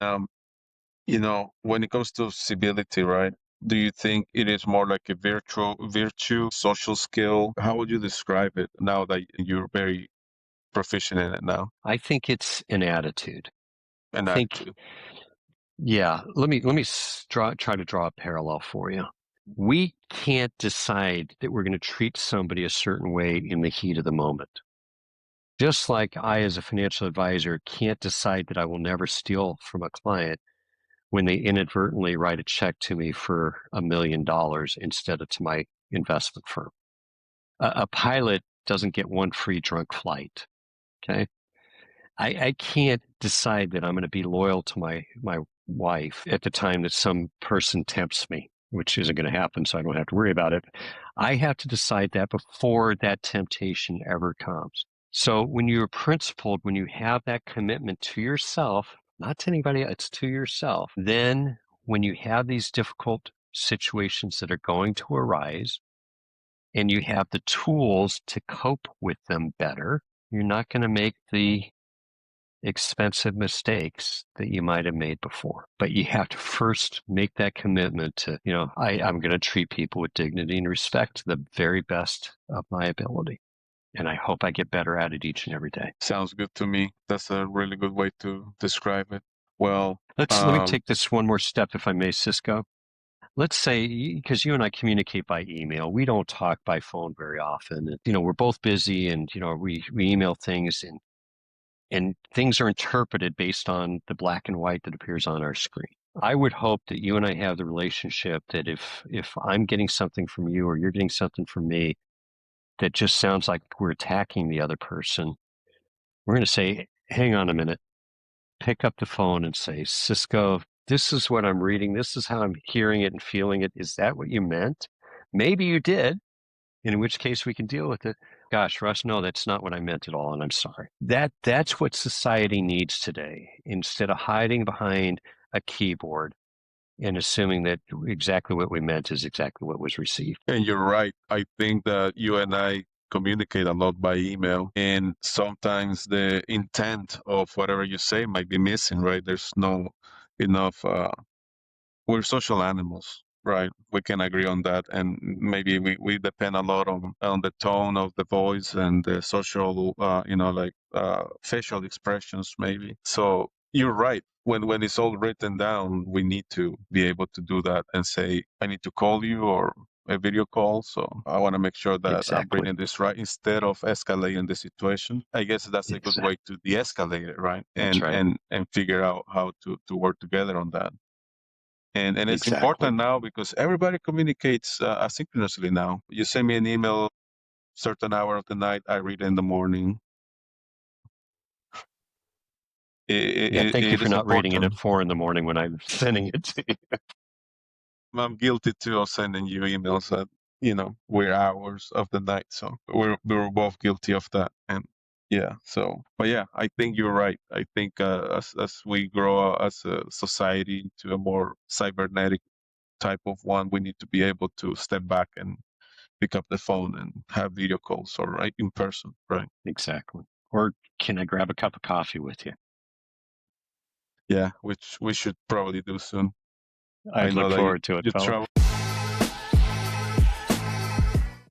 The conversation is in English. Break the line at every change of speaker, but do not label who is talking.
Um, when it comes to civility, right? Do you think it is more like a virtue, social skill? How would you describe it now that you're very proficient in it now?
I think it's an attitude.
An
I think,
attitude.
yeah, try to draw a parallel for you. We can't decide that we're going to treat somebody a certain way in the heat of the moment. Just like I, as a financial advisor, can't decide that I will never steal from a client when they inadvertently write a check to me for $1 million instead of to my investment firm. A pilot doesn't get one free drunk flight. Okay. I can't decide that I'm going to be loyal to my wife at the time that some person tempts me, which isn't going to happen, so I don't have to worry about it. I have to decide that before that temptation ever comes. So when you're principled, when you have that commitment to yourself, not to anybody, it's to yourself, then when you have these difficult situations that are going to arise and you have the tools to cope with them better, you're not going to make the expensive mistakes that you might have made before. But you have to first make that commitment to, I'm going to treat people with dignity and respect to the very best of my ability. And I hope I get better at it each and every day.
Sounds good to me. That's a really good way to describe it. Well,
Let me take this one more step, if I may, Cisco. Let's say, because you and I communicate by email, we don't talk by phone very often. We're both busy and, we email things and things are interpreted based on the black and white that appears on our screen. I would hope that you and I have the relationship that if I'm getting something from you or you're getting something from me that just sounds like we're attacking the other person, we're going to say, hang on a minute, pick up the phone and say, Cisco, this is what I'm reading. This is how I'm hearing it and feeling it. Is that what you meant? Maybe you did, in which case we can deal with it. Gosh, Russ, no, that's not what I meant at all, and I'm sorry. That's what society needs today. Instead of hiding behind a keyboard and assuming that exactly what we meant is exactly what was received.
and you're right. I think that you and I communicate a lot by email, and sometimes the intent of whatever you say might be missing, right? There's no enough we're social animals, right? We can agree on that. And maybe we depend a lot on the tone of the voice and the social, facial expressions, maybe. So you're right. When it's all written down, we need to be able to do that and say, I need to call you or a video call. So I want to make sure that I'm
Exactly.
reading this right instead of escalating the situation. I guess that's a good way to de-escalate it, right?
That's
And
right.
and figure out how to work together on that. And it's
Exactly.
important now because everybody communicates asynchronously now. You send me an email certain hour of the night, I read it in the morning.
Yeah, thank you
It
for
is
not reading it at
important.
4 a.m. when I'm sending it to you.
I'm guilty too of sending you emails at weird hours of the night. So we're both guilty of that. And yeah, but yeah, I think you're right. I think as we grow as a society to a more cybernetic type of one, we need to be able to step back and pick up the phone and have video calls or right in person, right?
Exactly. Or can I grab a cup of coffee with you?
Yeah, which we should probably do soon. I
I'd
know
look
that
forward to it,
you
fella.
travel